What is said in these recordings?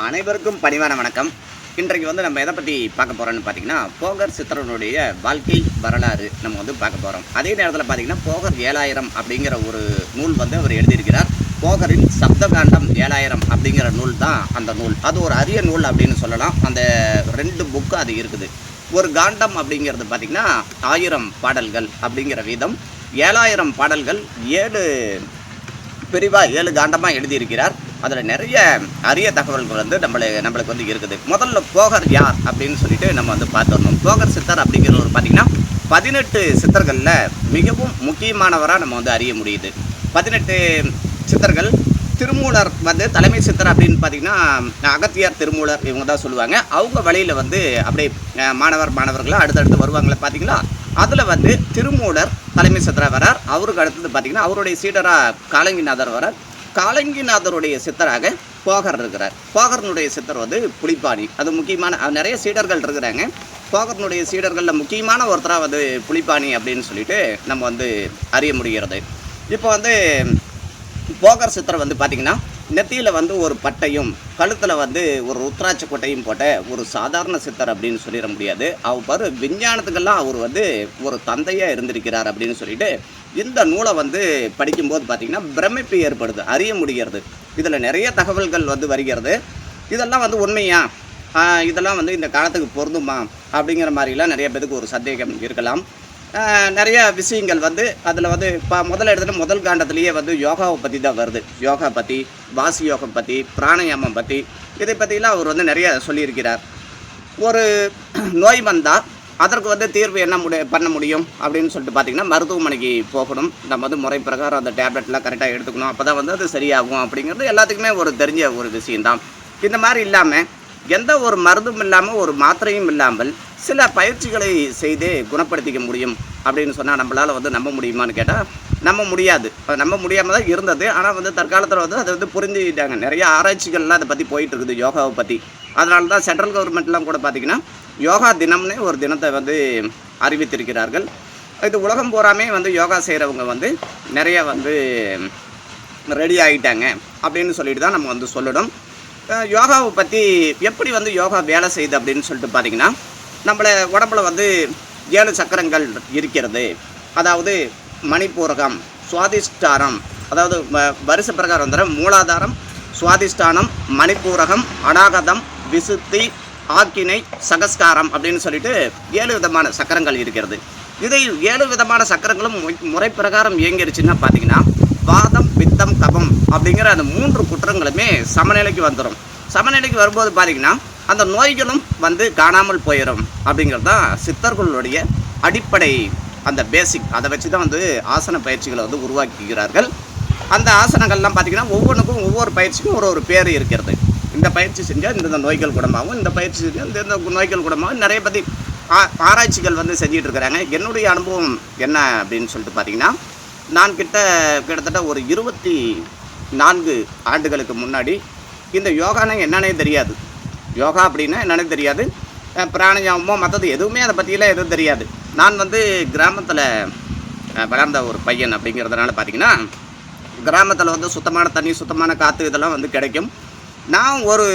அனைவருக்கும் பணிவான வணக்கம். இன்றைக்கு நம்ம எதை பற்றி பார்க்க போகிறோம்னு பார்த்தீங்கன்னா, போகர் சித்தரனுடைய வாழ்க்கை வரலாறு நம்ம பார்க்க போகிறோம். அதே நேரத்தில் பார்த்தீங்கன்னா, போகர் 7000 அப்படிங்கிற ஒரு நூல் அவர் எழுதியிருக்கிறார். போகரின் சப்தகாண்டம் 7000 அப்படிங்கிற நூல் தான் அந்த நூல். அது ஒரு அரிய நூல் அப்படின்னு சொல்லலாம். அந்த 2 புக்கு அது இருக்குது. ஒரு காண்டம் அப்படிங்கிறது பார்த்திங்கன்னா 1000 பாடல்கள் அப்படிங்கிற வீதம். 7000 பாடல்கள் 7 பிரிவாக 7 காண்டமாக எழுதியிருக்கிறார். அதில் நிறைய அரிய தகவல்கள் நம்மளுக்கு இருக்குது. முதல்ல போகர் யார் அப்படின்னு சொல்லிட்டு நம்ம பார்த்துடணும். போகர் சித்தர் அப்படிங்கிறவர் பார்த்திங்கன்னா 18 சித்தர்களில் மிகவும் முக்கியமானவராக நம்ம அறிய முடியுது. 18 சித்தர்கள். திருமூலர் தலைமை சித்தர் அப்படின்னு பார்த்திங்கன்னா அகத்தியார், திருமூலர் இவங்க தான் சொல்லுவாங்க. அவங்க வழியில் அப்படியே மாணவர்களாக அடுத்தடுத்து வருவாங்களே பார்த்திங்களா. அதில் திருமூலர் தலைமை சித்தராக வரார். அவருக்கு அடுத்தது பார்த்திங்கன்னா அவருடைய சீடராக காலங்கிநாதர் வரார். காலங்கிநாதருடைய சித்தராக போகர் இருக்கிறார். போகர்னுடைய சித்தர் புலிப்பாணி. அது முக்கியமான நிறைய சீடர்கள் இருக்கிறாங்க. போகர்னுடைய சீடர்களில் முக்கியமான ஒருத்தராக புலிப்பாணி அப்படின்னு சொல்லிட்டு நம்ம அறிய முடிகிறது. இப்போ போகர் சித்தர் பார்த்திங்கன்னா நெத்தியில் ஒரு பட்டையும் கழுத்தில் ஒரு ருத்ராட்ச கொட்டையும் போட்ட ஒரு சாதாரண சித்தர் அப்படின்னு சொல்லிட முடியாது. அவர் விஞ்ஞானத்துக்கெல்லாம் அவர் ஒரு தந்தையாக இருந்திருக்கிறார் அப்படின்னு சொல்லிட்டு இந்த நூலை படிக்கும்போது பார்த்திங்கன்னா பிரமிப்பு ஏற்படுது, அறிய முடிகிறது. இதில் நிறைய தகவல்கள் வருகிறது. இதெல்லாம் உண்மையா, இதெல்லாம் இந்த காலத்துக்கு பொருந்துமா அப்படிங்கிற மாதிரிலாம் நிறைய பேருக்கு ஒரு சந்தேகம் இருக்கலாம். நிறைய விஷயங்கள் அதில் இப்போ முதல்ல எடுத்துகிட்டு முதல் காண்டத்துலேயே யோகாவை பற்றி தான் வருது. யோகா பற்றி, வாசி யோகம் பற்றி, பிராணாயாமம் பற்றி, இதை பற்றிலாம் அவர் நிறைய சொல்லியிருக்கிறார். ஒரு நோய் வந்தால் அதற்கு தீர்வு என்ன பண்ண முடியும் அப்படின்னு சொல்லிட்டு பார்த்திங்கன்னா மருத்துவமனைக்கு போகணும். நம்ம முறை பிரகாரம் அந்த டேப்லெட்லாம் கரெக்டாக எடுத்துக்கணும். அப்போ தான் அது சரியாகும் அப்படிங்கிறது எல்லாத்துக்குமே ஒரு தெரிஞ்ச ஒரு விஷயந்தான். இந்த மாதிரி இல்லாமல் எந்த ஒரு மருந்தும் இல்லாமல் ஒரு மாத்திரையும் இல்லாமல் சில பயிற்சிகளை செய்து குணப்படுத்திக்க முடியும் அப்படின்னு சொன்னால் நம்மளால் நம்ப முடியுமான்னு கேட்டால் நம்ப முடியாது. நம்ப முடியாமல் தான் இருந்தது. ஆனால் தற்காலத்தில் அதை புரிஞ்சுக்கிட்டாங்க. நிறைய ஆராய்ச்சிகள்லாம் அதை பற்றி போயிட்டு இருக்குது யோகாவை பற்றி. அதனால தான் சென்ட்ரல் கவர்மெண்ட்லாம் கூட பார்த்திங்கன்னா யோகா தினம்னு ஒரு தினத்தை அறிவித்திருக்கிறார்கள். இது உலகம் பூராமே யோகா செய்கிறவங்க நிறைய ரெடி ஆகிட்டாங்க அப்படின்னு சொல்லிட்டு தான் நம்ம சொல்லணும். யோகாவை பற்றி எப்படி யோகா வேலை செய்யுது அப்படின்னு சொல்லிட்டு பார்த்திங்கன்னா, நம்மளை உடம்புல 7 சக்கரங்கள் இருக்கிறது. அதாவது மணிப்பூரகம், சுவாதிஷ்டானம், அதாவது வருஷ பிரகாரம் மூலாதாரம், சுவாதிஷ்டானம், மணிப்பூரகம், அநாகதம், விசுத்தி, ஆக்கினை, சகஸ்காரம் அப்படின்னு சொல்லிட்டு 7 விதமான சக்கரங்கள் இருக்கிறது. இதை 7 விதமான சக்கரங்களும் முறை பிரகாரம் இயங்கிருச்சுன்னா பார்த்திங்கன்னா வாதம், பித்தம், கபம் அப்படிங்கிற அந்த 3 குற்றங்களுமே சமநிலைக்கு வந்துடும். சமநிலைக்கு வரும்போது பார்த்திங்கன்னா அந்த நோய்களும் காணாமல் போயிடும் அப்படிங்கிறது தான் சித்தர்களுடைய அடிப்படை, அந்த பேசிக். அதை வச்சு தான் ஆசன பயிற்சிகளை உருவாக்குகிறார்கள். அந்த ஆசனங்கள்லாம் பார்த்திங்கன்னா ஒவ்வொன்றுக்கும் ஒவ்வொரு பயிற்சிக்கும் ஒரு பேர் இருக்கிறது. இந்த பயிற்சி செஞ்சால் இந்த நோய்கள் குணமாகும், இந்த பயிற்சி செஞ்சால் இந்த நோய்கள் குணமாகும். நிறைய பற்றி ஆராய்ச்சிகள் செஞ்சிகிட்டு இருக்கிறாங்க. என்னுடைய அனுபவம் என்ன அப்படின்னு சொல்லிட்டு பார்த்திங்கன்னா, நான் கிட்டத்தட்ட ஒரு 24 ஆண்டுகளுக்கு முன்னாடி இந்த யோகானா என்னன்னே தெரியாது. யோகா அப்படின்னா என்னன்னே தெரியாது. பிராணாயாமமோ மற்றது எதுவுமே அதை பற்றியெல்லாம் எதுவும் தெரியாது. நான் கிராமத்தில் வளர்ந்த ஒரு பையன் அப்படிங்கிறதுனால பார்த்திங்கன்னா கிராமத்தில் சுத்தமான தண்ணி, சுத்தமான காற்று இதெல்லாம் கிடைக்கும். நான் ஒரு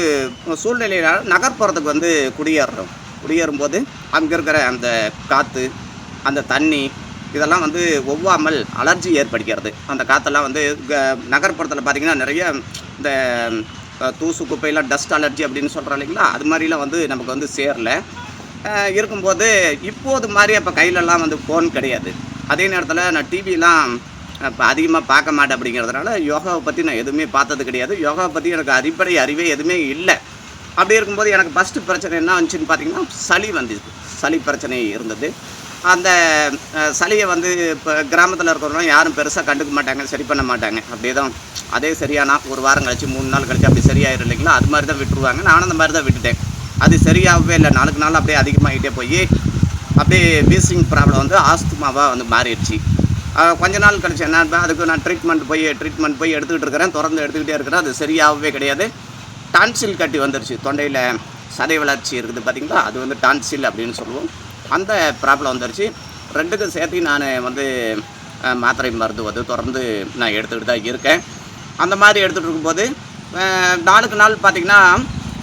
சூழ்நிலையினால் நகர்ப்புறத்துக்கு குடியேறும்போது அங்கே இருக்கிற அந்த காற்று, அந்த தண்ணி இதெல்லாம் ஒவ்வாமல் அலர்ஜி ஏற்படுகிறது. அந்த காற்றெல்லாம் நகர்ப்புறத்தில் பார்த்திங்கன்னா நிறைய இந்த தூசு குப்பையெல்லாம் டஸ்ட் அலர்ஜி அப்படின்னு சொல்கிறோம் இல்லைங்களா. அது மாதிரிலாம் நமக்கு சேரலை இருக்கும்போது இப்போது மாதிரி அப்போ கையிலலாம் ஃபோன் கிடையாது. அதே நேரத்தில் நான் டிவிலாம் இப்போ அதிகமாக பார்க்க மாட்டேன். அப்படிங்கிறதுனால யோகாவை பற்றி நான் எதுவுமே பார்த்தது கிடையாது. யோகாவை பற்றி எனக்கு அடிப்படை அறிவே எதுவுமே இல்லை. அப்படி இருக்கும்போது எனக்கு ஃபஸ்ட்டு பிரச்சனை என்ன வந்துச்சுன்னு பார்த்திங்கன்னா சளி பிரச்சனை இருந்தது. அந்த சளியை இப்போ கிராமத்தில் இருக்கிறவங்க யாரும் பெருசாக கண்டுக்க மாட்டாங்க, சரி பண்ண மாட்டாங்க. அப்படியே தான் அதே சரியானா ஒரு வாரம் கழிச்சு 3 நாள் கழிச்சு அப்படி சரியாயிரும் இல்லைங்களா. அது மாதிரி தான் விட்டுருவாங்க. நானும் அந்த மாதிரி தான் விட்டுட்டேன். அது சரியாகவே இல்லை. நாளுக்கு நாள் அப்படியே அதிகமாகிட்டே போய் அப்படியே வீசிங் ப்ராப்ளம் ஆஸ்துமாவாக மாறிடுச்சு. கொஞ்ச நாள் கழிச்சு என்ன, அதுக்கு நான் ட்ரீட்மெண்ட் போய் எடுத்துக்கிட்டு இருக்கிறேன், தொடர்ந்து எடுத்துக்கிட்டே இருக்கிறேன். அது சரியாகவே கிடையாது. டான்சில் கட்டி வந்துருச்சு. தொண்டையில் சதை வளர்ச்சி இருக்குது பார்த்திங்களா, அது டான்சில் அப்படின்னு சொல்லுவோம். அந்த ப்ராப்ளம் வந்துருச்சு. 2க்கும் சேர்த்து நான் மாத்திரை மருந்து தொடர்ந்து நான் எடுத்துக்கிட்டு தான் இருக்கேன். அந்த மாதிரி எடுத்துகிட்டு இருக்கும்போது நாளுக்கு நாள் பார்த்திங்கன்னா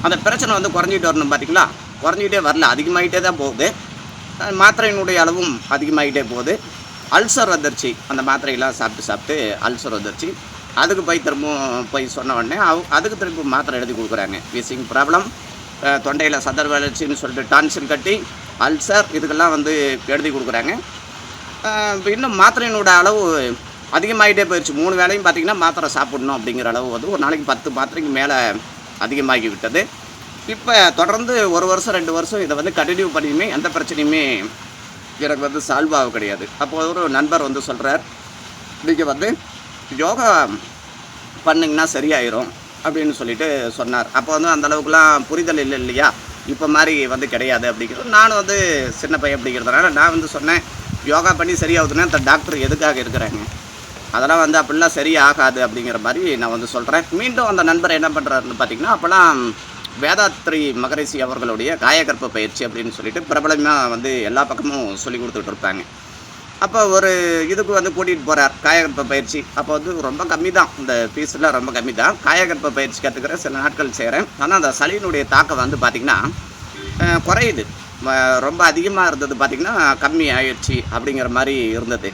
அந்த பிரச்சனை வந்து குறைஞ்சிட்டு வரணும் பார்த்தீங்களா, குறைஞ்சிட்டே வரல, அதிகமாகிட்டே தான் போகுது. மாத்திரையினுடைய அளவும் அதிகமாகிட்டே போகுது. அல்சர் வந்துருச்சு, அந்த மாத்திரையெல்லாம் சாப்பிட்டு சாப்பிட்டு அல்சர் வந்துருச்சு. அதுக்கு போய் திரும்பவும் போய் சொன்ன உடனே அதுக்கு திரும்ப மாத்திரை எழுதி கொடுக்குறாங்க. வீசிங் ப்ராப்ளம், தொண்டையில் சதர் வளர்ச்சின்னு சொல்லிட்டு டான்சில் கட்டி, அல்சர், இதுக்கெல்லாம் வந்து எழுதி கொடுக்குறாங்க. இன்னும் மாத்திரையினோட அளவு அதிகமாகிட்டே போயிடுச்சு. 3 வேளையும் பார்த்திங்கன்னா மாத்திரை சாப்பிடணும் அப்படிங்கிற அளவு வந்து ஒரு நாளைக்கு 10 மாத்திரைக்கு மேலே அதிகமாகி விட்டது. இப்போ தொடர்ந்து 1 வருஷம் 2 வருஷம் இதை வந்து கண்டினியூ பண்ணியுமே எந்த பிரச்சனையுமே எனக்கு வந்து சால்வ் ஆக கிடையாது. அப்போது ஒரு நண்பர் வந்து சொல்கிறார், நீங்கள் வந்து யோகா பண்ணிங்கன்னா சரியாயிரும் அப்படின்னு சொல்லிட்டு சொன்னார். அப்போ வந்து அந்தளவுக்குலாம் புரிதல் இல்லை இல்லையா, இப்போ மாதிரி வந்து கிடையாது அப்படிங்கிறது. நானும் வந்து சின்ன பையன் அப்படிங்கிறதுனால நான் வந்து சொன்னேன், யோகா பண்ணி சரியாகுதுன்னா அந்த டாக்டர் எதுக்காக இருக்கிறாங்க, அதெல்லாம் வந்து அப்படிலாம் சரியாகாது அப்படிங்கிற மாதிரி நான் வந்து சொல்கிறேன். மீண்டும் அந்த நண்பர் என்ன பண்ணுறாருன்னு பார்த்திங்கன்னா, அப்போலாம் வேதாத்ரி மகரிஷி அவர்களுடைய காயகற்ப பயிற்சி அப்படின்னு சொல்லிட்டு பிரபலமாக வந்து எல்லா பக்கமும் சொல்லி கொடுத்துட்டு இருப்பாங்க. அப்போ ஒரு இதுக்கு வந்து கூட்டிகிட்டு போகிறார், காயகற்ப பயிற்சி. அப்போ வந்து ரொம்ப கம்மி தான், இந்த ஃபீஸ்லாம் ரொம்ப கம்மி தான். காயகற்ப பயிற்சி கற்றுக்கிறேன், சில நாட்கள் செய்கிறேன். ஆனால் அந்த சளியினுடைய தாக்கம் வந்து பார்த்திங்கன்னா குறையுது. ரொம்ப அதிகமாக இருந்தது பார்த்திங்கன்னா கம்மி ஆயிடுச்சு அப்படிங்கிற மாதிரி இருந்தது.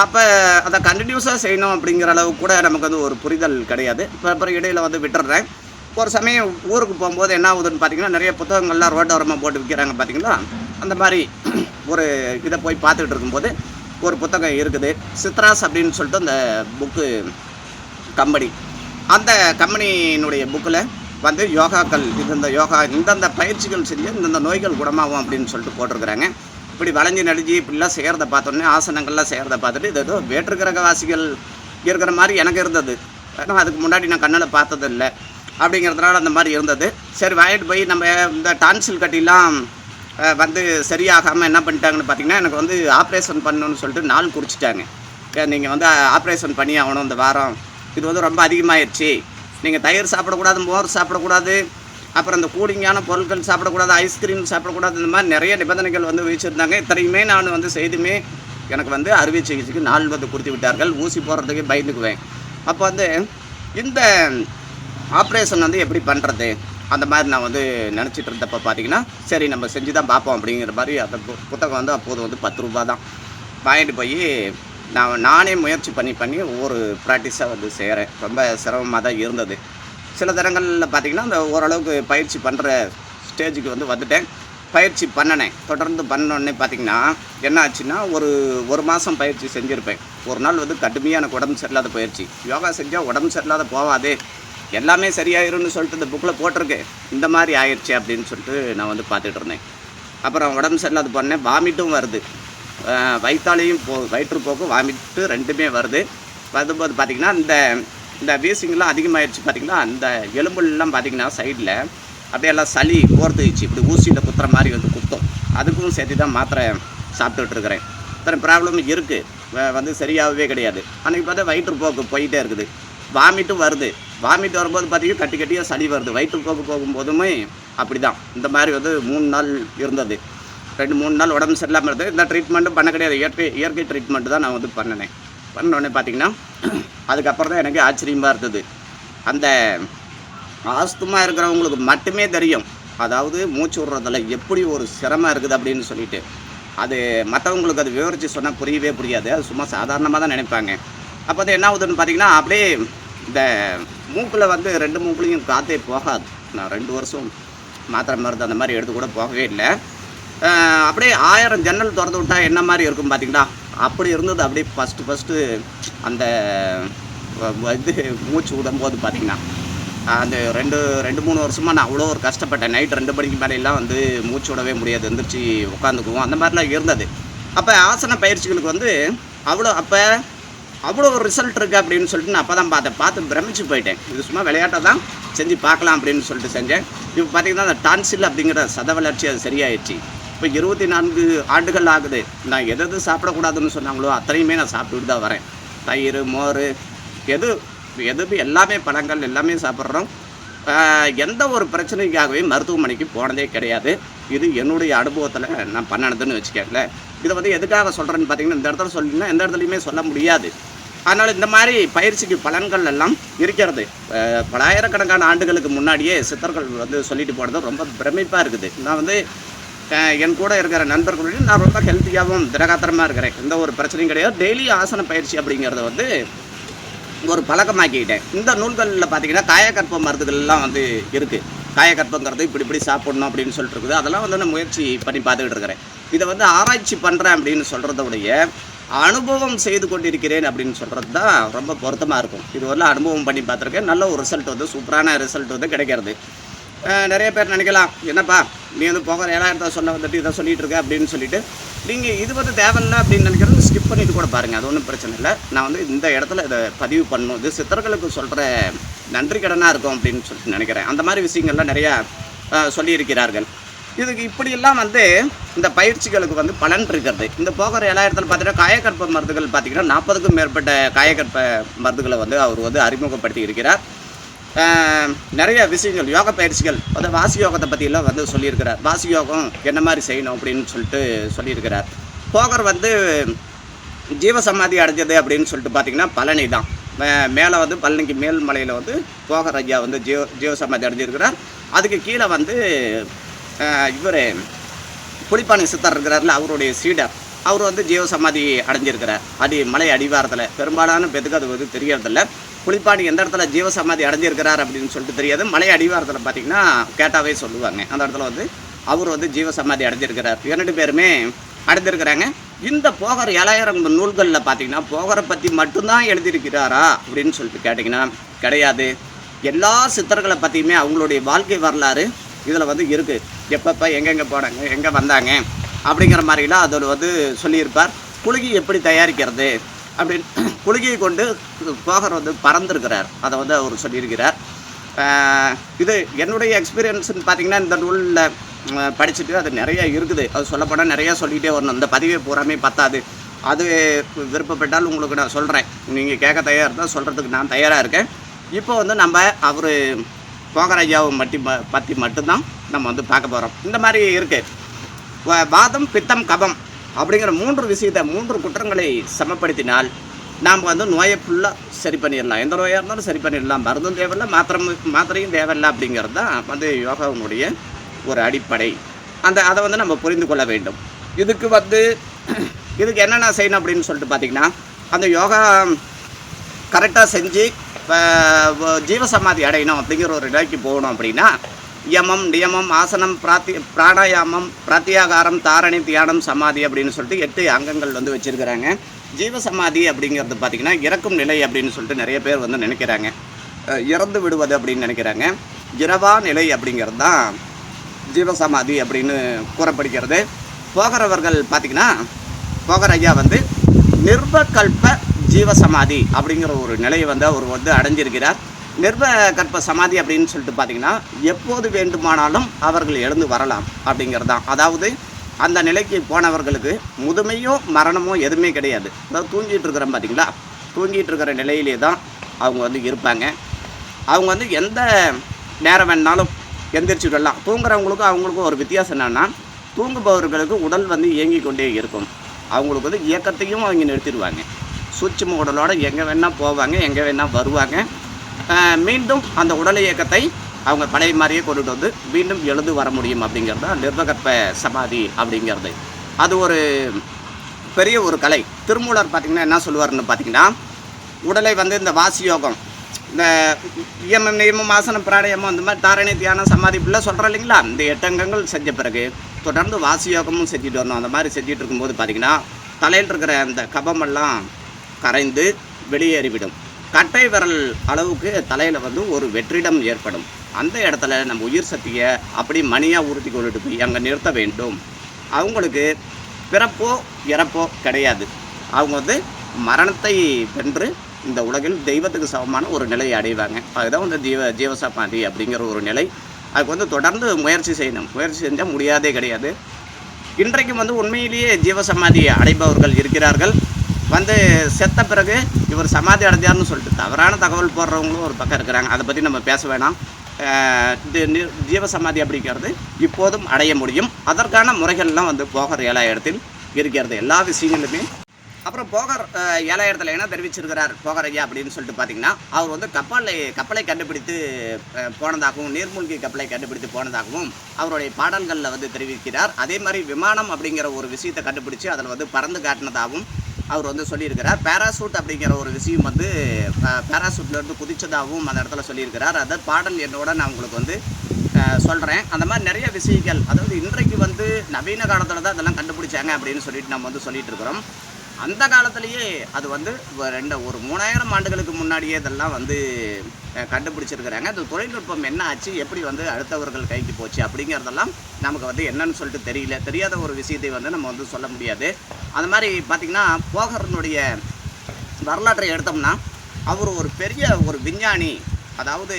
அப்போ அதை கண்டினியூஸாக செய்யணும் அப்படிங்கிற அளவுக்கு கூட நமக்கு வந்து ஒரு புரிதல் கிடையாது. அப்புறம் இடையில் வந்து விட்டுடுறேன். ஒரு சமயம் ஊருக்கு போகும்போது என்ன ஆகுதுன்னு பார்த்திங்கன்னா, நிறைய புத்தகங்கள்லாம் ரோட்டோரமாக போட்டு விற்கிறாங்க பார்த்திங்களா, அந்த மாதிரி ஒரு இதை போய் பார்த்துக்கிட்டு இருக்கும்போது ஒரு புத்தகம் இருக்குது, சித்ராஸ் அப்படின்னு சொல்லிட்டு அந்த புக்கு கம்பெனி. அந்த கம்பெனியினுடைய புக்கில் வந்து யோகாக்கள், இந்தந்த யோகா, இந்தந்த பயிற்சிகள் செஞ்சு இந்தந்த நோய்கள் குணமாகும் அப்படின்னு சொல்லிட்டு போட்டிருக்கிறாங்க. இப்படி வளைஞ்சி நடிஞ்சு இப்படிலாம் செய்கிறத பார்த்தோன்னே, ஆசனங்கள்லாம் செய்கிறத பார்த்துட்டு இது ஏதோ வேற்றுக்கிரகவாசிகள் இருக்கிற மாதிரி எனக்கு இருந்தது. ஏன்னா அதுக்கு முன்னாடி நான் கண்ணில் பார்த்ததில்லை அப்படிங்கிறதுனால அந்த மாதிரி இருந்தது. சரி, வாங்கிட்டு போய் நம்ம இந்த டான்சில் கட்டிலாம் வந்து சரியாகாமல் என்ன பண்ணிட்டாங்கன்னு பார்த்திங்கன்னா, எனக்கு வந்து ஆப்ரேஷன் பண்ணணுன்னு சொல்லிட்டு நாள் குறிச்சிட்டாங்க. நீங்கள் வந்து ஆப்ரேஷன் பண்ணி ஆகணும் இந்த வாரம், இது வந்து ரொம்ப அதிகமாகிடுச்சு, நீங்கள் தயிர் சாப்பிடக்கூடாது, மோர் சாப்பிடக்கூடாது, அப்புறம் இந்த கூலிங்கான பொருட்கள் சாப்பிடக்கூடாது, ஐஸ்கிரீம் சாப்பிடக்கூடாது, இந்த மாதிரி நிறைய நிபந்தனைகள் வந்து வச்சுருந்தாங்க. இத்தனையுமே நான் வந்து செய்துமே எனக்கு வந்து அறுவை சிகிச்சைக்கு நாள் வந்து கொடுத்து விட்டார்கள். ஊசி போடுறதுக்கு பயந்துக்குவேன். அப்போ வந்து இந்த ஆப்ரேஷன் வந்து எப்படி பண்ணுறது அந்த மாதிரி நான் வந்து நினச்சிட்டு இருந்தப்போ பார்த்திங்கன்னா, சரி நம்ம செஞ்சு தான் பார்ப்போம் அப்படிங்கிற மாதிரி அந்த புத்தகம் வந்து அப்போது வந்து 10 ரூபா தான். வாங்கிட்டு போய் நானே முயற்சி பண்ணி ஒவ்வொரு ப்ராக்டிஸாக வந்து செய்கிறேன். ரொம்ப சிரமமாக தான் இருந்தது. சில தரங்களில் பார்த்திங்கன்னா அந்த ஓரளவுக்கு பயிற்சி பண்ணுற ஸ்டேஜுக்கு வந்து வந்துட்டேன். பயிற்சி பண்ணினேன். தொடர்ந்து பண்ணோடனே பார்த்திங்கன்னா என்ன ஆச்சுன்னா, ஒரு மாதம் பயிற்சி செஞ்சுருப்பேன். ஒரு நாள் வந்து கடுமையாக எனக்கு உடம்பு சரியில்லாத பயிற்சி. யோகா செஞ்சால் உடம்பு சரியில்லாத போகாது, எல்லாமே சரியாயிரும்னு சொல்லிட்டு இந்த புக்கில் போட்டிருக்கு, இந்த மாதிரி ஆயிடுச்சு அப்படின்னு சொல்லிட்டு நான் வந்து பார்த்துட்டு இருந்தேன். அப்புறம் உடம்பு சரியில்லாத போனேன், வாமிட்டும் வருது, வயிற்றாலையும் வயிற்றுப்போக்கு வாமிட்டு ரெண்டுமே வருது. வரும்போது பார்த்திங்கன்னா இந்த வீசிங்கெலாம் அதிகமாகிடுச்சு. பார்த்திங்கன்னா அந்த எலும்புலாம் பார்த்திங்கன்னா சைடில் அப்படியே எல்லாம் சளி கோர்த்துச்சு, இப்படி ஊசியில் குத்துற மாதிரி வந்து குத்தும். அதுக்கும் சேர்த்து தான் மாத்திரை சாப்பிட்டுட்டு இருக்கிறேன். இத்தனை ப்ராப்ளமும் இருக்குது, வந்து சரியாகவே கிடையாது. அன்றைக்கி பார்த்தா வயிற்றுப்போக்கு போயிட்டே இருக்குது, வாமிட்டும் வருது. வாமிட் வரும்போது பார்த்திங்கன்னா கட்டியாக சளி வருது. வயிற்றுப்போக்கு போகும்போதுமே அப்படி தான். இந்த மாதிரி வந்து 3 நாள் இருந்தது. 2-3 நாள் உடம்பு சரியில்லாமல் இருந்தது. இந்த ட்ரீட்மெண்ட்டும் பண்ண கிடையாது, இயற்கை ட்ரீட்மெண்ட்டு தான் நான் வந்து பண்ணினேன். பண்ணோடனே பார்த்திங்கன்னா அதுக்கப்புறம் தான் எனக்கு ஆச்சரியமாக இருந்தது. அந்த ஆஸ்துமா இருக்கிறவங்களுக்கு மட்டுமே தெரியும், அதாவது மூச்சு விடுறதில் எப்படி ஒரு சிரமம் இருக்குது அப்படின்னு சொல்லிட்டு. அது மற்றவங்களுக்கு அது விவரித்து சொன்னால் புரியவே புரியாது. அது சும்மா சாதாரணமாக தான் நினைப்பாங்க. அப்போ வந்து என்ன ஆகுதுன்னு பார்த்திங்கன்னா, அப்படியே இந்த மூக்கில் வந்து 2 மூக்குலையும் காற்றே போகாது. நான் 2 வருஷம் மாத்திரை மருந்து அந்த மாதிரி எடுத்து கூட போகவே இல்லை. அப்படியே 1000 ஜன்னல் திறந்து விட்டால் என்ன மாதிரி இருக்கும் பார்த்திங்களா, அப்படி இருந்தது. அப்படியே ஃபஸ்ட்டு அந்த இது மூச்சு விடும்போது பார்த்திங்கன்னா, அந்த 2-3 வருஷமாக நான் அவ்வளோ ஒரு கஷ்டப்பட்டேன். நைட் 2 மணிக்கு மேலையெல்லாம் வந்து மூச்சு விடவே முடியாது, எந்திரிச்சு உட்காந்துக்குவோம், அந்த மாதிரிலாம் இருந்தது. அப்போ ஆசன பயிற்சிகளுக்கு வந்து அவ்வளோ ஒரு ரிசல்ட் இருக்குது அப்படின்னு சொல்லிட்டு நான் அப்போ தான் பார்த்து பிரமிச்சு போயிட்டேன். இது சும்மா விளையாட்டை தான் செஞ்சு பார்க்கலாம் அப்படின்னு சொல்லிட்டு செஞ்சேன். இப்போ பார்த்திங்கன்னா அந்த டான்சில் அப்படிங்கிற சத வளர்ச்சி அது சரியாயிடுச்சு. இப்போ 24 ஆண்டுகள் ஆகுது. நான் எது சாப்பிடக்கூடாதுன்னு சொன்னாங்களோ அத்தனையுமே நான் சாப்பிட்டுட்டு தான் வரேன். தயிர், மோர், எது எல்லாமே பழங்கள் எல்லாமே சாப்பிட்றோம். எந்த ஒரு பிரச்சனைக்காகவே மருத்துவமனைக்கு போனதே கிடையாது. இது என்னுடைய அனுபவத்தில் நான் பண்ணினதுன்னு வச்சுக்கங்களேன். இதை வந்து எதுக்காக சொல்கிறேன்னு பார்த்தீங்கன்னா, இந்த இடத்துல சொல்லிங்கன்னா எந்த இடத்துலையுமே சொல்ல முடியாது. அதனால் இந்த மாதிரி பயிற்சிக்கு பலன்கள் எல்லாம் இருக்கிறது. பலாயிரக்கணக்கான ஆண்டுகளுக்கு முன்னாடியே சித்தர்கள் வந்து சொல்லிட்டு போனது ரொம்ப பிரமிப்பாக இருக்குது. நான் வந்து என் கூட இருக்கிற நண்பர்களுடைய நான் ரொம்ப ஹெல்த்தியாகவும் திடகாத்திரமாக இருக்கிறேன். எந்த ஒரு பிரச்சனையும் கிடையாது. டெய்லி ஆசன பயிற்சி அப்படிங்கிறத வந்து ஒரு பழக்கமாக்கிக்கிட்டேன். இந்த நூல்களில் பார்த்தீங்கன்னா காயக்கற்ப மருந்துகள்லாம் வந்து இருக்குது. காயக்கற்பங்கிறது இப்படி சாப்பிடணும் அப்படின்னு சொல்லிட்டு இருக்குது. அதெல்லாம் வந்து நான் முயற்சி பண்ணி பார்த்துக்கிட்டு இருக்கிறேன். இதை வந்து ஆராய்ச்சி பண்ணுறேன் அப்படின்னு சொல்கிறதோடைய அனுபவம் செய்து கொண்டிருக்கிறேன் அப்படின்னு சொல்கிறது தான் ரொம்ப பொருத்தமாக இருக்கும். இது வந்து அனுபவம் பண்ணி பார்த்துருக்கேன். நல்ல ஒரு ரிசல்ட் வந்து சூப்பரான ரிசல்ட் வந்து கிடைக்கிறது. நிறைய பேர் நினைக்கலாம், என்னப்பா நீ வந்து போகிற 7000 சொல்ல வந்துட்டு இதை சொல்லிகிட்டு இருக்க அப்படின்னு சொல்லிட்டு நீங்கள் இது வந்து தேவையில்லை அப்படின்னு நினைக்கிறது ஸ்கிப் பண்ணிட்டு கூட பாருங்கள். அது ஒன்றும் பிரச்சனை இல்லை. நான் வந்து இந்த இடத்துல இதை பதிவு பண்ணணும், இது சித்தர்களுக்கு சொல்கிற நன்றி கடனாக இருக்கும் அப்படின்னு சொல்லிட்டு நினைக்கிறேன். அந்த மாதிரி விஷயங்கள்லாம் நிறையா சொல்லியிருக்கிறார்கள். இதுக்கு இப்படியெல்லாம் வந்து இந்த பயிற்சிகளுக்கு வந்து பலன் இருக்கிறது. இந்த போகிற 7000 பார்த்தீங்கன்னா காயக்கற்ப மருந்துகள் பார்த்திங்கன்னா 40க்கும் மேற்பட்ட காயக்கற்ப மருந்துகளை வந்து அவர் வந்து அறிமுகப்படுத்தி இருக்கிறார். நிறைய விஷயங்கள் யோக பயிற்சிகள் வந்து வாசி யோகத்தை பற்றியெல்லாம் வந்து சொல்லியிருக்கிறார். வாசி யோகம் என்ன மாதிரி செய்யணும் அப்படின்னு சொல்லிட்டு சொல்லியிருக்கிறார். போகர் வந்து ஜீவசமாதி அடைஞ்சது அப்படின்னு சொல்லிட்டு பார்த்திங்கன்னா பழனி தான். மேலே வந்து பழனிக்கு மேல் மலையில் வந்து போகர் ஐயா வந்து ஜீவசமாதி அடைஞ்சிருக்கிறார். அதுக்கு கீழே வந்து இவர் புலிப்பாணி சித்தர் இருக்கிறார்ல, அவருடைய சீடர், அவர் வந்து ஜீவசமாதி அடைஞ்சிருக்கிறார். மலை அடிவாரத்தில். பெரும்பாலான பேத்துக்கு அது வந்து தெரியறதில்ல. புலிப்பாணி எந்த இடத்துல ஜீவசமாதி அடைஞ்சிருக்கிறார் அப்படின்னு சொல்லிட்டு தெரியாது. மலை அடிவாரத்தில் பார்த்திங்கன்னா கேட்டாவே சொல்லுவாங்க. அந்த இடத்துல வந்து அவர் வந்து ஜீவசமாதி அடைஞ்சிருக்கிறார். 2 பேருமே அடைஞ்சிருக்கிறாங்க. இந்த போகர் 7000 நூல்களில் பார்த்திங்கன்னா போகரை பற்றி மட்டும்தான் எழுதியிருக்கிறாரா அப்படின்னு சொல்லிட்டு கேட்டிங்கன்னா கிடையாது. எல்லா சித்தர்களை பற்றியுமே அவங்களுடைய வாழ்க்கை வரலாறு இதில் வந்து இருக்குது. எப்பப்போ எங்கெங்கே போனாங்க, எங்கே வந்தாங்க அப்படிங்கிற மாதிரிலாம் அதில் வந்து சொல்லியிருப்பார். குலுகி எப்படி தயாரிக்கிறது அப்படின்னு குலுகியை கொண்டு போகர் வந்து பறந்துருக்கிறார். அதை வந்து அவர் சொல்லியிருக்கிறார். இது என்னுடைய எக்ஸ்பீரியன்ஸ்னு பார்த்திங்கன்னா இந்த நூலில் படிச்சுட்டு அது நிறையா இருக்குது. அது சொல்லப்போனால் நிறையா சொல்லிகிட்டே வரணும். இந்த பதிவை பூராமே பத்தாது. அது விருப்பப்பட்டால் உங்களுக்கு நான் சொல்கிறேன். நீங்கள் கேட்க தயாராக தான் சொல்கிறதுக்கு நான் தயாராக இருக்கேன். இப்போ வந்து நம்ம அவர் போகர் ஐயாவை பற்றி மட்டும்தான் நம்ம வந்து பார்க்க போகிறோம். இந்த மாதிரி இருக்குது. வாதம் பித்தம் கபம் அப்படிங்கிற 3 விஷயத்தை 3 குற்றங்களை சமப்படுத்தினால் நாம் வந்து நோயை ஃபுல்லாக சரி பண்ணிடலாம். எந்த நோயாக இருந்தாலும் சரி பண்ணிடலாம். மருந்தும் தேவையில்லை, மாத்திரையும் தேவையில்லை அப்படிங்கிறது தான் வந்து யோகாவினுடைய ஒரு அடிப்படை. அதை வந்து நம்ம புரிந்து கொள்ள வேண்டும். இதுக்கு என்னென்ன செய்யணும் அப்படின்னு சொல்லிட்டு பார்த்திங்கன்னா, அந்த யோகா கரெக்டாக செஞ்சு ஜீவசமாதி அடையணும் அப்படிங்கிற ஒரு நிலைக்கு போகணும் அப்படின்னா யமம், நியமம், ஆசனம், பிராணாயாமம், பிரத்யாகாரம், தாரணி, தியானம், சமாதி அப்படின்னு சொல்லிட்டு 8 அங்கங்கள் வந்து வச்சுருக்கிறாங்க. ஜீவசமாதி அப்படிங்கிறது பார்த்திங்கன்னா இறக்கும் நிலை அப்படின்னு சொல்லிட்டு நிறைய பேர் வந்து நினைக்கிறாங்க. இறந்து விடுவது அப்படின்னு நினைக்கிறாங்க. இரவா நிலை அப்படிங்கிறது தான் ஜீவசமாதி அப்படின்னு கூறப்படுகிறது. போகிறவர்கள் பார்த்திங்கன்னா போகர் ஐயா வந்து நிர்வகல்ப ஜீவசமாதி அப்படிங்கிற ஒரு நிலையை வந்து அவர் வந்து அடைஞ்சிருக்கிறார். நிர்வகல்ப சமாதி அப்படின்னு சொல்லிட்டு பார்த்திங்கன்னா எப்போது வேண்டுமானாலும் அவர்கள் எழுந்து வரலாம் அப்படிங்கிறது தான். அதாவது அந்த நிலைக்கு போனவர்களுக்கு முதுமையோ மரணமோ எதுவுமே கிடையாது. அதாவது தூங்கிட்டு இருக்கிறோம் பார்த்திங்களா, தூங்கிட்டு இருக்கிற நிலையிலே தான் அவங்க வந்து இருப்பாங்க. அவங்க வந்து எந்த நேரம் வேணாலும் எந்திரிச்சு விடலாம். தூங்குறவங்களுக்கும் அவங்களுக்கும் ஒரு வித்தியாசம் என்னென்னா, தூங்குபவர்களுக்கு உடல் வந்து இயங்கி கொண்டே இருக்கும். அவங்களுக்கு வந்து இயக்கத்தையும் அவங்க நிறுத்திடுவாங்க. சூட்சும உடலோடு எங்கே வேணால் போவாங்க, எங்கே வேணால் வருவாங்க. மீண்டும் அந்த உடல் இயக்கத்தை அவங்க பழைய மாதிரியே கொண்டுட்டு வந்து மீண்டும் எழுந்து வர முடியும் அப்படிங்கிறது தான் நிர்வகல்ப சமாதி அப்படிங்கிறது. அது ஒரு பெரிய ஒரு கலை. திருமூலர் பார்த்திங்கன்னா என்ன சொல்லுவார்னு பார்த்திங்கன்னா, உடலை வந்து இந்த வாசி யோகம், இந்த இயமம், நியமம், ஆசனம், பிராணாயாமம், அந்த மாதிரி தாரணை, தியானம், சமாதி இப்படிலாம் சொல்கிறோம் இல்லைங்களா. இந்த 8 அங்கங்கள் செஞ்ச பிறகு தொடர்ந்து வாசி யோகமும் செஞ்சுட்டு வரணும். அந்த மாதிரி செஞ்சுட்டு இருக்கும்போது பார்த்திங்கன்னா தலையில் இருக்கிற அந்த கபமெல்லாம் கரைந்து வெளியேறிவிடும். கட்டை விரல் அளவுக்கு தலையில் வந்து ஒரு வெற்றிடம் ஏற்படும். அந்த இடத்துல நம்ம உயிர் சக்தியை அப்படி மணியாக உறுத்தி கொண்டுட்டு போய் அங்கே நிறுத்த வேண்டும். அவங்களுக்கு பிறப்போ இறப்போ கிடையாது. அவங்க வந்து மரணத்தை வென்று இந்த உலகில் தெய்வத்துக்கு சமமான ஒரு நிலையை அடைவாங்க. அதுதான் வந்து ஜீவசமாதி அப்படிங்கிற ஒரு நிலை. அதுக்கு வந்து தொடர்ந்து முயற்சி செய்யணும். முயற்சி செஞ்சால் முடியாதே கிடையாது. இன்றைக்கும் வந்து உண்மையிலேயே ஜீவசமாதி அடைபவர்கள் இருக்கிறார்கள். வந்து செத்த பிறகு இவர் சமாதி அடைஞ்சார்னு சொல்லிட்டு தவறான தகவல் போடுறவங்களும் ஒரு பக்கம் இருக்கிறாங்க. அதை பற்றி நம்ம பேச வேணாம். ஜீவசமாதி அப்படிங்கிறது இப்போதும் அடைய முடியும். அதற்கான முறைகள்லாம் வந்து போகர் 7000 இருக்கிறது. எல்லா விஷயங்களுமே அப்புறம் போகர் 7000 என்ன தெரிவிச்சிருக்கிறார் போகர் ஐயா அப்படின்னு சொல்லிட்டு பார்த்தீங்கன்னா, அவர் வந்து கப்பலை கண்டுபிடித்து போனதாகவும், நீர்மூழ்கி கப்பலை கண்டுபிடித்து போனதாகவும் அவருடைய பாடல்களில் வந்து தெரிவிக்கிறார். அதே மாதிரி விமானம் அப்படிங்கிற ஒரு விஷயத்தை கண்டுபிடிச்சு அதில் வந்து பறந்து காட்டினதாகவும் அவர் வந்து சொல்லியிருக்கிறார். பேராசூட் அப்படிங்கிற ஒரு விஷயம் வந்து பேராசூட்லேருந்து குதித்ததாகவும் அந்த இடத்துல சொல்லியிருக்கிறார். அதை பாடல் என்னோட நான் உங்களுக்கு வந்து சொல்கிறேன். அந்த மாதிரி நிறைய விஷயங்கள், அதாவது இன்றைக்கு வந்து நவீன காலத்தில் தான் இதெல்லாம் கண்டுபிடிச்சாங்க அப்படின்னு சொல்லிட்டு நம்ம வந்து சொல்லிட்டு இருக்கிறோம். அந்த காலத்திலேயே அது வந்து ஒரு 3000 ஆண்டுகளுக்கு முன்னாடியே இதெல்லாம் வந்து கண்டுபிடிச்சிருக்கிறாங்க. அந்த தொழில்நுட்பம் என்ன ஆச்சு, எப்படி வந்து அடுத்தவர்கள் கைக்கு போச்சு அப்படிங்கிறதெல்லாம் நமக்கு வந்து என்னன்னு சொல்லிட்டு தெரியல. தெரியாத ஒரு விஷயத்தை வந்து நம்ம வந்து சொல்ல முடியாது. அந்த மாதிரி பார்த்திங்கன்னா போகரனுடைய வரலாற்றை எடுத்தோம்னா, அவர் ஒரு பெரிய ஒரு விஞ்ஞானி. அதாவது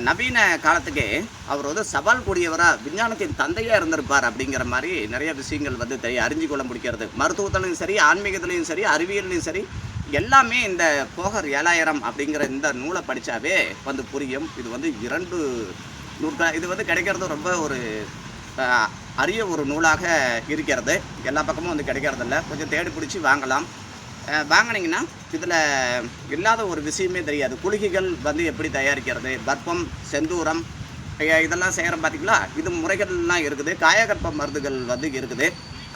நவீன காலத்துக்கே அவர் வந்து சவால் கூடியவராக விஞ்ஞானத்தின் தந்தையாக இருந்திருப்பார் அப்படிங்கிற மாதிரி நிறைய விஷயங்கள் வந்து அறிஞ்சு கொள்ள முடிக்கிறது. மருத்துவத்திலையும் சரி, ஆன்மீகத்திலையும் சரி, அறிவியல்லையும் சரி, எல்லாமே இந்த போகர் 7000 அப்படிங்கிற இந்த நூலை படித்தாவே வந்து புரியும். இது வந்து 2 நூல்கள். இது வந்து கிடைக்கிறது ரொம்ப ஒரு அரிய ஒரு நூலாக இருக்கிறது. எல்லா பக்கமும் வந்து கிடைக்கிறதில்ல. கொஞ்சம் தேடி பிடிச்சி வாங்கலாம். வாங்கினீங்கன்னா இதில் இல்லாத ஒரு விஷயமே தெரியாது. குளிகைகள் வந்து எப்படி தயாரிக்கிறது, பற்பம், செந்தூரம் இதெல்லாம் செய்கிறோம் பார்த்திங்களா, இது முறைகள்லாம் இருக்குது. காயகற்ப மருந்துகள் வந்து இருக்குது.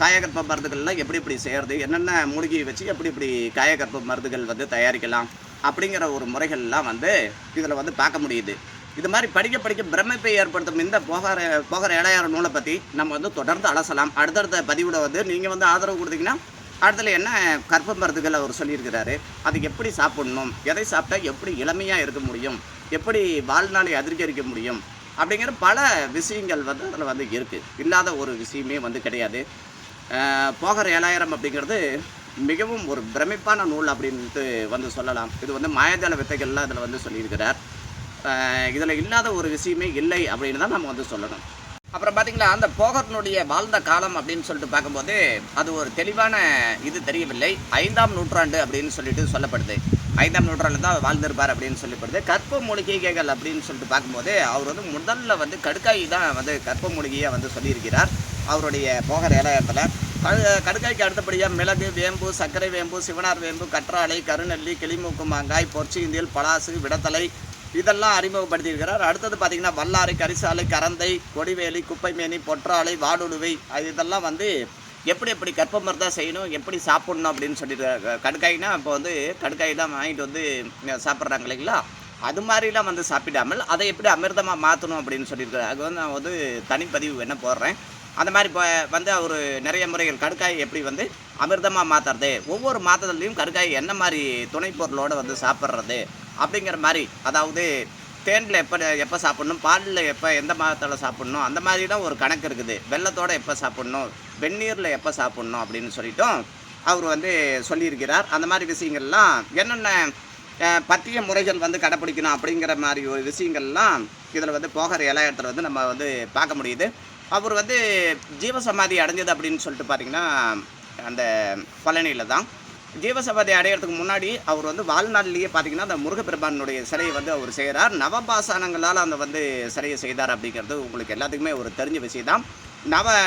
காயகற்ப மருந்துகள்லாம் எப்படி எப்படி செய்கிறது, என்னென்ன மூலிகையை வச்சு எப்படி இப்படி காயகற்ப மருந்துகள் வந்து தயாரிக்கலாம் அப்படிங்கிற ஒரு முறைகள்லாம் வந்து இதில் வந்து பார்க்க முடியுது. இது மாதிரி படிக்க பிரமிப்பை ஏற்படுத்தும் இந்த போகர் 7000 நூலை பற்றி நம்ம வந்து தொடர்ந்து அலசலாம். அடுத்தடுத்த பதிவில் வந்து நீங்கள் வந்து ஆதரவு கொடுத்தீங்கன்னா அடுத்தது என்ன கற்ப மருந்துகள் அவர் சொல்லியிருக்கிறாரு, அது எப்படி சாப்பிடணும், எதை சாப்பிட்டா எப்படி இளமையாக இருக்க முடியும், எப்படி வாழ்நாளை அதிகரிக்க முடியும் அப்படிங்கிற பல விஷயங்கள் வந்து அதில் வந்து இருக்குது. இல்லாத ஒரு விஷயமே வந்து கிடையாது. போகர் 7000 அப்படிங்கிறது மிகவும் ஒரு பிரமிப்பான நூல் அப்படின்ட்டு வந்து சொல்லலாம். இது வந்து மாயாஜால வித்தைகள்லாம் இதில் வந்து சொல்லியிருக்கிறார். இதில் இல்லாத ஒரு விஷயமே இல்லை அப்படின்னு தான் நம்ம வந்து சொல்லணும். அப்புறம் பார்த்திங்களா, அந்த போகர்னுடைய வாழ்ந்த காலம் அப்படின்னு சொல்லிட்டு பார்க்கும்போது அது ஒரு தெளிவான இது தெரியவில்லை. 5ஆம் நூற்றாண்டு அப்படின்னு சொல்லிட்டு சொல்லப்படுது. 5ஆம் நூற்றாண்டு தான் வாழ்ந்திருப்பார் அப்படின்னு சொல்லப்படுது. கற்ப மூலிகைகள் அப்படின்னு சொல்லிட்டு பார்க்கும்போது அவர் வந்து முதல்ல வந்து கடுக்காய் தான் வந்து கற்ப மூலிகையாக வந்து சொல்லியிருக்கிறார். அவருடைய போகர் 7000 கடுக்காய்க்கு அடுத்தபடியாக மிளகு, வேம்பு, சர்க்கரை வேம்பு, சிவனார் வேம்பு, கற்றாழை, கருநெல்லி, கிளிமூக்கு மாங்காய், பொற்சிந்தியல், பலாசு, விடத்தலை இதெல்லாம் அறிமுகப்படுத்தியிருக்கிறார். அடுத்தது பார்த்திங்கன்னா வல்லாரை, கரிசாலை, கரந்தை, கொடிவேலி, குப்பைமேனி, பொற்றாழை, வாடுழுவை இதெல்லாம் வந்து எப்படி கற்ப மருந்தாக செய்யணும், எப்படி சாப்பிட்ணும் அப்படின்னு சொல்லிட்டு. கடுக்காய்னா இப்போ வந்து கடுக்காய் தான் வாங்கிட்டு வந்து சாப்பிட்றாங்க இல்லைங்களா, அது மாதிரிலாம் வந்து சாப்பிடாமல் அதை எப்படி அமிர்தமாக மாற்றணும் அப்படின்னு சொல்லியிருக்காரு. அது வந்து நான் வந்து தனிப்பதிவு வேணா போடுறேன். அந்த மாதிரி இப்போ வந்து அவர் நிறைய முறைகள் கடுக்காய் எப்படி வந்து அமிர்தமாக மாற்றுறது, ஒவ்வொரு மாற்றுறதுலையும் கடுக்காய் என்ன மாதிரி துணைப்பொருளோடு வந்து சாப்பிட்றது அப்படிங்கிற மாதிரி, அதாவது தேனில் எப்போ சாப்பிட்ணும், பாலில் எப்போ எந்த மாதத்தில் சாப்பிட்ணும், அந்த மாதிரி தான் ஒரு கணக்கு இருக்குது. வெள்ளத்தோடு எப்போ சாப்பிட்ணும், வெந்நீரில் எப்போ சாப்பிட்ணும் அப்படின்னு சொல்லிட்டும் அவர் வந்து சொல்லியிருக்கிறார். அந்த மாதிரி விஷயங்கள்லாம் என்னென்ன பத்திய முறைகள் வந்து கடைப்பிடிக்கணும் அப்படிங்கிற மாதிரி ஒரு விஷயங்கள்லாம் இதில் வந்து போகர் 7000 வந்து நம்ம வந்து பார்க்க முடியுது. அவர் வந்து ஜீவசமாதி அடைஞ்சது அப்படின்னு சொல்லிட்டு பார்த்திங்கன்னா அந்த பழனியில் தான். ஜீவசமாதி அடையிறதுக்கு முன்னாடி அவர் வந்து வாழ்நாளிலேயே பார்த்திங்கன்னா அந்த முருகப்பெருமானுடைய சிலையை வந்து அவர் செய்கிறார். நவபாசானங்களால் அந்த வந்து சிலையை செய்தார் அப்படிங்கிறது உங்களுக்கு எல்லாத்துக்குமே ஒரு தெரிஞ்ச விஷயம் தான்.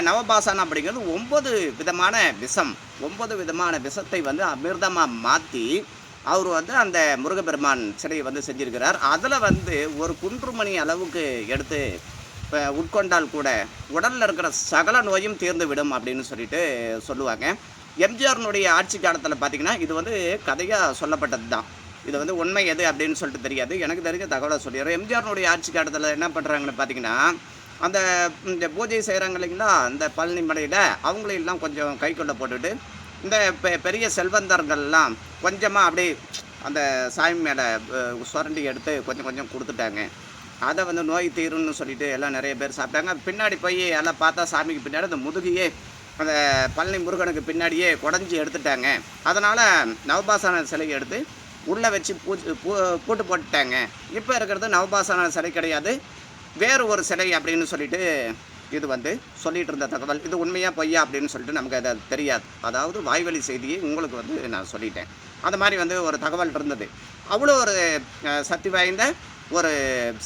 நவபாசானம் அப்படிங்கிறது 9 விதமான விஷம், 9 விதமான விஷத்தை வந்து அமிர்தமாக மாற்றி அவர் வந்து அந்த முருகப்பெருமான் சிலையை வந்து செஞ்சுருக்கிறார். அதில் வந்து ஒரு குன்றுமணி அளவுக்கு எடுத்து உட்கொண்டால் கூட உடலில் இருக்கிற சகல நோயும் தீர்ந்து விடும் அப்படின்னு சொல்லிட்டு சொல்லுவாங்க. எம்ஜிஆர்னுடைய ஆட்சி காலத்தில் பார்த்திங்கன்னா இது வந்து கதையாக சொல்லப்பட்டது தான். இது வந்து உண்மை எது அப்படின்னு சொல்லிட்டு தெரியாது. எனக்கு தெரிஞ்ச தகவலை சொல்லிடுறேன். எம்ஜிஆர்னுடைய ஆட்சி காலத்தில் என்ன பண்ணுறாங்கன்னு பார்த்திங்கன்னா, அந்த இந்த பூஜை செய்கிறாங்க இல்லைங்களா, இந்த பழனி மலையில் அவங்களையெல்லாம் கொஞ்சம் கைக்குள்ளே போட்டுட்டு இந்த பெரிய செல்வந்தர்கள்லாம் கொஞ்சமாக அப்படியே அந்த சாமி மேலே சுரண்டி எடுத்து கொஞ்சம் கொஞ்சம் கொடுத்துட்டாங்க. அதை வந்து நோய் தீரும்னு சொல்லிட்டு எல்லாம் நிறைய பேர் சாப்பிட்டாங்க. பின்னாடி போய் எல்லாம் பார்த்தா சாமிக்கு பின்னாடி அந்த முதுகையே அந்த பழனி முருகனுக்கு பின்னாடியே குடஞ்சி எடுத்துட்டாங்க. அதனால் நவபாசான சிலையை எடுத்து உள்ளே வச்சு பூட்டு போட்டுட்டாங்க. இப்போ இருக்கிறது நவபாசான சிலை கிடையாது, வேறு ஒரு சிலை அப்படின்னு சொல்லிட்டு இது வந்து சொல்லிகிட்டு இருந்த தகவல். இது உண்மையாக பொய்யா அப்படின்னு சொல்லிட்டு நமக்கு அது தெரியாது. அதாவது வாய்வழி செய்தியை உங்களுக்கு வந்து நான் சொல்லிட்டேன். அந்த மாதிரி வந்து ஒரு தகவல் இருந்தது. அவ்வளோ ஒரு சக்தி வாய்ந்த ஒரு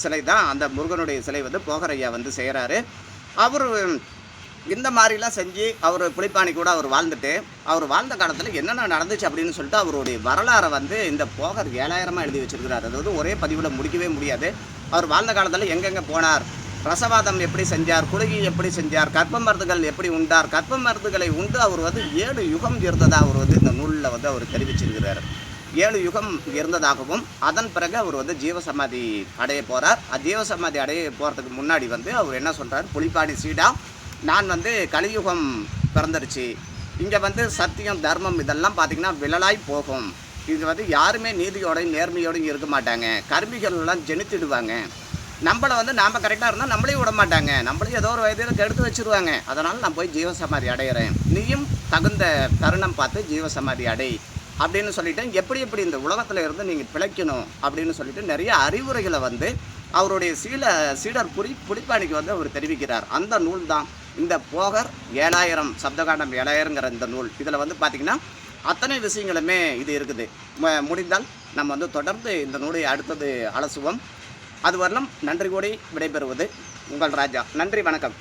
சிலை தான் அந்த முருகனுடைய சிலை வந்து போகர் ஐயா வந்து செய்கிறாரு. அவர் இந்த மாதிரிலாம் செஞ்சு அவர் புலிப்பாணி கூட அவர் வாழ்ந்துட்டு, அவர் வாழ்ந்த காலத்தில் என்னென்ன நடந்துச்சு அப்படின்னு சொல்லிட்டு அவருடைய வரலாறை வந்து இந்த போகர் 7000 எழுதி வச்சிருக்கிறார். அதாவது ஒரே பதிவில் முடிக்கவே முடியாது. அவர் வாழ்ந்த காலத்தில் எங்கெங்கே போனார், ரசவாதம் எப்படி செஞ்சார், குலுகி எப்படி செஞ்சார், கற்ப மருந்துகள் எப்படி உண்டார், கற்ப மருந்துகளை உண்டு அவர் வந்து 7 யுகம் இருந்ததாக அவர் வந்து இந்த நூலில் வந்து அவர் தெரிவிச்சிருக்கிறார். 7 யுகம் இருந்ததாகவும் அதன் பிறகு அவர் வந்து ஜீவசமாதி அடைய போகிறார். ஜீவசமாதி அடைய போகிறதுக்கு முன்னாடி வந்து அவர் என்ன சொல்கிறார், புலிப்பாணி சீடா நான் வந்து கலியுகம் பிறந்துருச்சு, இங்கே வந்து சத்தியம் தர்மம் இதெல்லாம் பார்த்திங்கன்னா விழலாய் போகும், இது வந்து யாருமே நீதியோடையும் நேர்மையோடையும் இருக்க மாட்டாங்க, கர்மிகள்லாம் ஜெனித்திடுவாங்க, நம்மளை வந்து நாம் கரெக்டாக இருந்தால் நம்மளையும் விட மாட்டாங்க, நம்மளையும் ஏதோ ஒரு வயதில் கெடுத்து வச்சுருவாங்க, அதனால் நான் போய் ஜீவசமாதி அடைகிறேன், நீயும் தகுந்த தருணம் பார்த்து ஜீவசமாதி அடை அப்படின்னு சொல்லிட்டு எப்படி எப்படி இந்த உலகத்தில் இருந்து நீங்கள் பிழைக்கணும் அப்படின்னு சொல்லிட்டு நிறைய அறிவுரைகளை வந்து அவருடைய சீடர் புலிப்பாணிக்கு வந்து அவர் தெரிவிக்கிறார். அந்த நூல் தான் இந்த போகர் 7000 சப்தகாண்டம் 7000ங்கிற இந்த நூல். இதில் வந்து பார்த்திங்கன்னா அத்தனை விஷயங்களுமே இது இருக்குது. முடிந்தால் நம்ம வந்து தொடர்ந்து இந்த நூலை அடுத்தது அலசுவோம். அதுவரையிலும் நன்றி கூடி விடைபெறுவது உங்கள் ராஜா. நன்றி, வணக்கம்.